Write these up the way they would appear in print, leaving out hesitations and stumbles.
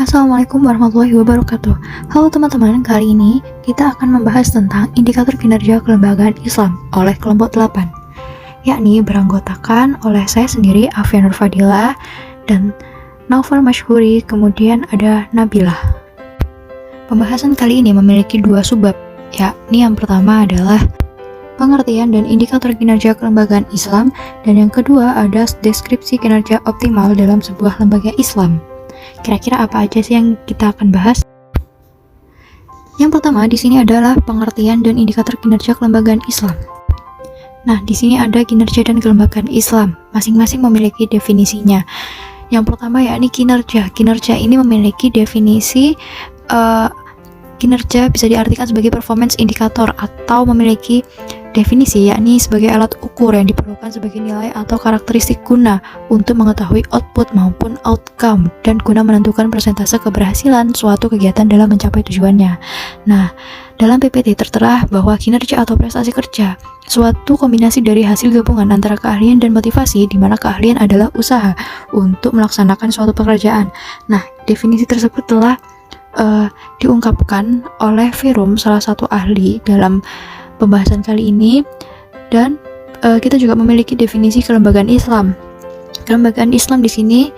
Assalamualaikum warahmatullahi wabarakatuh. Halo teman-teman, kali ini kita akan membahas tentang indikator kinerja kelembagaan Islam oleh kelompok 8, yakni beranggotakan oleh saya sendiri, Afia Nur Fadila, dan Naufal Mashhuri, kemudian ada Nabilah. Pembahasan kali ini memiliki dua subbab, yakni yang pertama adalah pengertian dan indikator kinerja kelembagaan Islam, dan yang kedua ada deskripsi kinerja optimal dalam sebuah lembaga Islam. Kira-kira apa aja sih yang kita akan bahas? Yang pertama di sini adalah pengertian dan indikator kinerja kelembagaan Islam. Nah, di sini ada kinerja dan kelembagaan Islam, masing-masing memiliki definisinya. Yang pertama yakni kinerja. Kinerja ini memiliki definisi kinerja bisa diartikan sebagai performance indicator atau memiliki definisi yakni sebagai alat ukur yang diperlukan sebagai nilai atau karakteristik guna untuk mengetahui output maupun outcome dan guna menentukan persentase keberhasilan suatu kegiatan dalam mencapai tujuannya. Nah, dalam PPT tertera bahwa kinerja atau prestasi kerja suatu kombinasi dari hasil gabungan antara keahlian dan motivasi, di mana keahlian adalah usaha untuk melaksanakan suatu pekerjaan. Nah, definisi tersebut telah diungkapkan oleh Verum, salah satu ahli dalam pembahasan kali ini, dan kita juga memiliki definisi kelembagaan Islam. Kelembagaan Islam di sini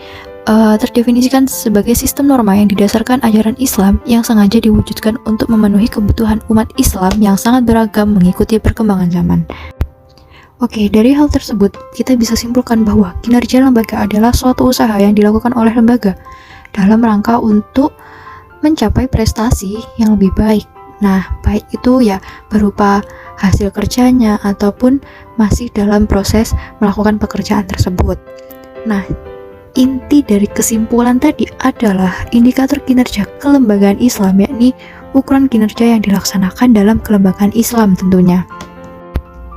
terdefinisikan sebagai sistem norma yang didasarkan ajaran Islam yang sengaja diwujudkan untuk memenuhi kebutuhan umat Islam yang sangat beragam mengikuti perkembangan zaman. Oke, dari hal tersebut kita bisa simpulkan bahwa kinerja lembaga adalah suatu usaha yang dilakukan oleh lembaga dalam rangka untuk mencapai prestasi yang lebih baik. Nah, baik itu ya berupa hasil kerjanya ataupun masih dalam proses melakukan pekerjaan tersebut. Nah, inti dari kesimpulan tadi adalah indikator kinerja kelembagaan Islam, yakni ukuran kinerja yang dilaksanakan dalam kelembagaan Islam tentunya.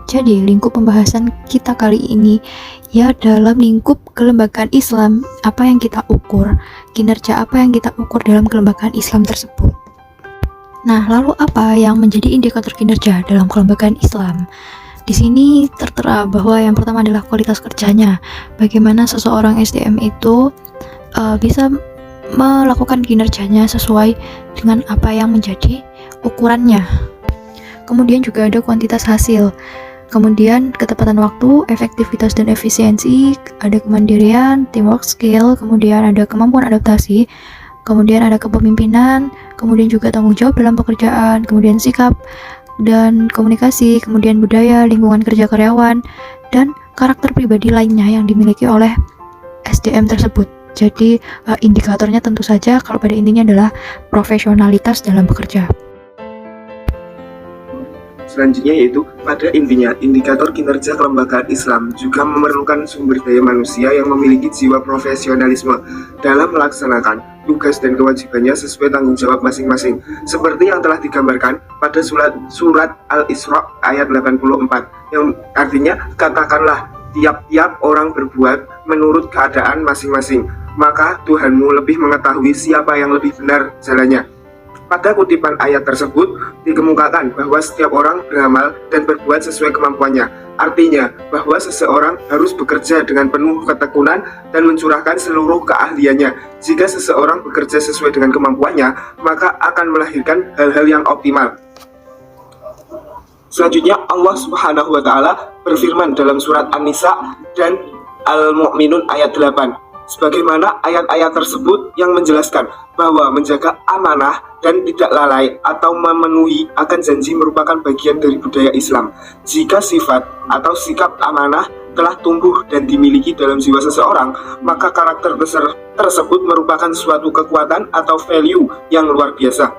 Jadi, lingkup pembahasan kita kali ini ya dalam lingkup kelembagaan Islam, apa yang kita ukur, kinerja apa yang kita ukur dalam kelembagaan Islam tersebut. Nah, lalu apa yang menjadi indikator kinerja dalam kelembagaan Islam? Di sini tertera bahwa yang pertama adalah kualitas kerjanya. Bagaimana seseorang SDM itu bisa melakukan kinerjanya sesuai dengan apa yang menjadi ukurannya. Kemudian juga ada kuantitas hasil. Kemudian ketepatan waktu, efektivitas dan efisiensi, ada kemandirian, teamwork skill, kemudian ada kemampuan adaptasi, kemudian ada kepemimpinan, kemudian juga tanggung jawab dalam pekerjaan, kemudian sikap dan komunikasi, kemudian budaya, lingkungan kerja karyawan, dan karakter pribadi lainnya yang dimiliki oleh SDM tersebut. Jadi indikatornya tentu saja kalau pada intinya adalah profesionalitas dalam bekerja. Selanjutnya yaitu pada intinya indikator kinerja kelembagaan Islam juga memerlukan sumber daya manusia yang memiliki jiwa profesionalisme dalam melaksanakan tugas dan kewajibannya sesuai tanggung jawab masing-masing, seperti yang telah digambarkan pada surat Al-Isra ayat 84, yang artinya katakanlah tiap-tiap orang berbuat menurut keadaan masing-masing, maka Tuhanmu lebih mengetahui siapa yang lebih benar jalannya. Pada kutipan ayat tersebut dikemukakan bahwa setiap orang beramal dan berbuat sesuai kemampuannya. Artinya bahwa seseorang harus bekerja dengan penuh ketekunan dan mencurahkan seluruh keahliannya. Jika seseorang bekerja sesuai dengan kemampuannya, maka akan melahirkan hal-hal yang optimal. Selanjutnya Allah Subhanahu wa Ta'ala berfirman dalam surat An-Nisa dan Al-Mu'minun ayat 8. Sebagaimana ayat-ayat tersebut yang menjelaskan bahwa menjaga amanah dan tidak lalai atau memenuhi akan janji merupakan bagian dari budaya Islam. Jika sifat atau sikap amanah telah tumbuh dan dimiliki dalam jiwa seseorang, maka karakter tersebut merupakan suatu kekuatan atau value yang luar biasa.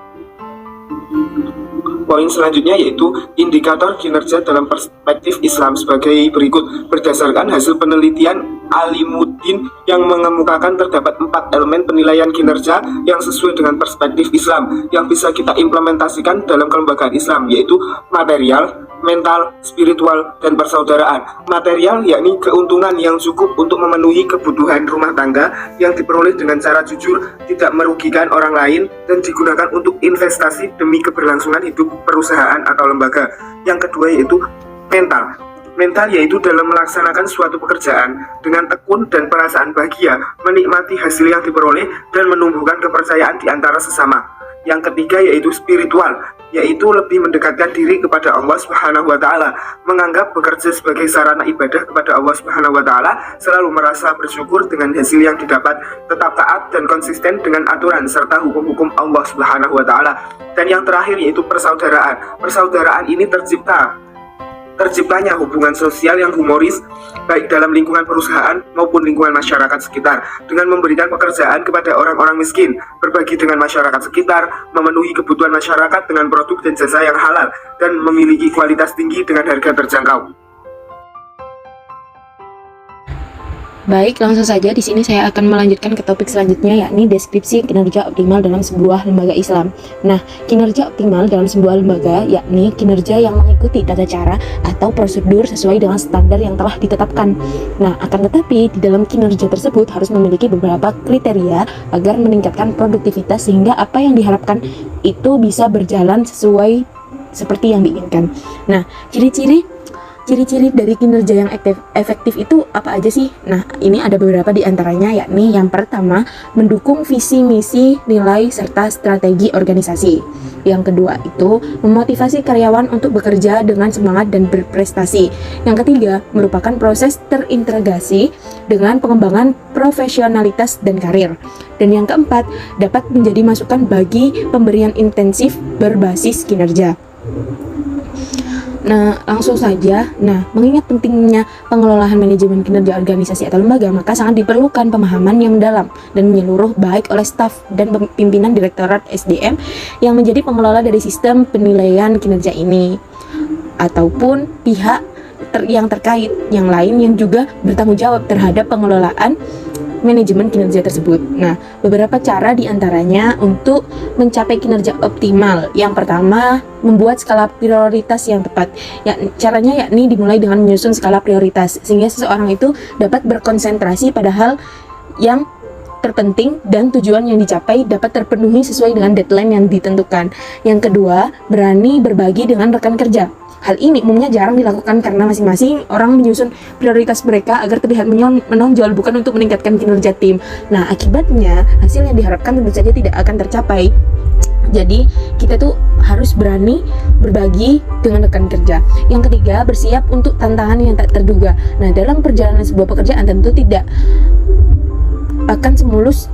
Poin selanjutnya yaitu indikator kinerja dalam perspektif Islam sebagai berikut. Berdasarkan hasil penelitian Alimuddin yang mengemukakan terdapat 4 elemen penilaian kinerja yang sesuai dengan perspektif Islam yang bisa kita implementasikan dalam kelembagaan Islam, yaitu material, mental, spiritual, dan persaudaraan. Material yakni keuntungan yang cukup untuk memenuhi kebutuhan rumah tangga yang diperoleh dengan cara jujur, tidak merugikan orang lain, dan digunakan untuk investasi demi keberlangsungan hidup perusahaan atau lembaga. Yang kedua yaitu mental. Mental yaitu dalam melaksanakan suatu pekerjaan dengan tekun dan perasaan bahagia, menikmati hasil yang diperoleh dan menumbuhkan kepercayaan di antara sesama. Yang ketiga yaitu spiritual, yaitu lebih mendekatkan diri kepada Allah Subhanahu wa taala, menganggap bekerja sebagai sarana ibadah kepada Allah Subhanahu wa taala, selalu merasa bersyukur dengan hasil yang didapat, tetap taat dan konsisten dengan aturan serta hukum-hukum Allah Subhanahu wa taala. Dan yang terakhir yaitu persaudaraan. Persaudaraan ini terciptanya hubungan sosial yang humoris baik dalam lingkungan perusahaan maupun lingkungan masyarakat sekitar, dengan memberikan pekerjaan kepada orang-orang miskin, berbagi dengan masyarakat sekitar, memenuhi kebutuhan masyarakat dengan produk dan jasa yang halal, dan memiliki kualitas tinggi dengan harga terjangkau. Baik, langsung saja di sini saya akan melanjutkan ke topik selanjutnya, yakni deskripsi kinerja optimal dalam sebuah lembaga Islam. Nah, kinerja optimal dalam sebuah lembaga yakni kinerja yang mengikuti tata cara atau prosedur sesuai dengan standar yang telah ditetapkan. Nah, akan tetapi di dalam kinerja tersebut harus memiliki beberapa kriteria agar meningkatkan produktivitas sehingga apa yang diharapkan itu bisa berjalan sesuai seperti yang diinginkan. Nah, ciri-ciri dari kinerja yang efektif itu apa aja sih? Nah, ini ada beberapa di antaranya, yakni yang pertama, mendukung visi, misi, nilai, serta strategi organisasi. Yang kedua itu, memotivasi karyawan untuk bekerja dengan semangat dan berprestasi. Yang ketiga, merupakan proses terintegrasi dengan pengembangan profesionalitas dan karir. Dan yang keempat, dapat menjadi masukan bagi pemberian intensif berbasis kinerja. Nah, langsung saja. Nah, mengingat pentingnya pengelolaan manajemen kinerja organisasi atau lembaga, maka sangat diperlukan pemahaman yang mendalam dan menyeluruh baik oleh staf dan pimpinan Direktorat SDM yang menjadi pengelola dari sistem penilaian kinerja ini, ataupun pihak yang terkait yang lain yang juga bertanggung jawab terhadap pengelolaan manajemen kinerja tersebut. Nah, beberapa cara diantaranya untuk mencapai kinerja optimal. Yang pertama, membuat skala prioritas yang tepat. Ya, caranya yakni dimulai dengan menyusun skala prioritas sehingga seseorang itu dapat berkonsentrasi pada hal yang terpenting dan tujuan yang dicapai dapat terpenuhi sesuai dengan deadline yang ditentukan. Yang kedua, berani berbagi dengan rekan kerja. Hal ini umumnya jarang dilakukan karena masing-masing orang menyusun prioritas mereka agar terlihat menonjol, bukan untuk meningkatkan kinerja tim. Nah, akibatnya hasil yang diharapkan tentu saja tidak akan tercapai. Jadi, kita tuh harus berani berbagi dengan rekan kerja. Yang ketiga, bersiap untuk tantangan yang tak terduga. Nah, dalam perjalanan sebuah pekerjaan tentu tidak akan semulus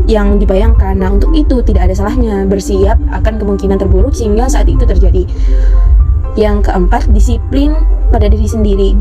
yang dibayangkan. Nah, untuk itu tidak ada salahnya bersiap akan kemungkinan terburuk sehingga saat itu terjadi. Yang keempat, disiplin pada diri sendiri.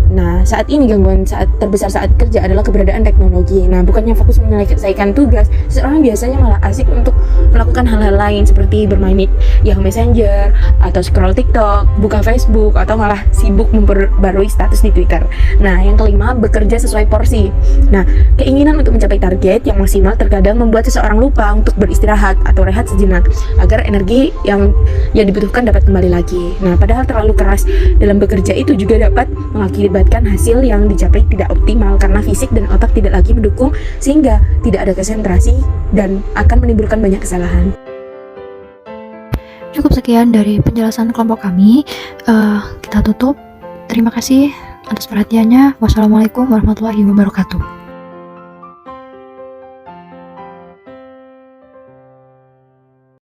Nah, saat ini gangguan terbesar saat kerja adalah keberadaan teknologi. Nah, bukannya fokus menyelesaikan tugas, seseorang biasanya malah asik untuk melakukan hal-hal lain seperti bermain Yahoo Messenger, atau scroll TikTok, buka Facebook, atau malah sibuk memperbarui status di Twitter. Nah, yang kelima, bekerja sesuai porsi. Nah, keinginan untuk mencapai target yang maksimal terkadang membuat seseorang lupa untuk beristirahat atau rehat sejenak agar energi yang dibutuhkan dapat kembali lagi. Nah, padahal terlalu keras dalam bekerja itu juga dapat mengakibatkan hasil yang dicapai tidak optimal karena fisik dan otak tidak lagi mendukung sehingga tidak ada konsentrasi dan akan menimbulkan banyak kesalahan. Cukup sekian dari penjelasan kelompok kami. Kita tutup. Terima kasih atas perhatiannya. Wassalamualaikum warahmatullahi wabarakatuh.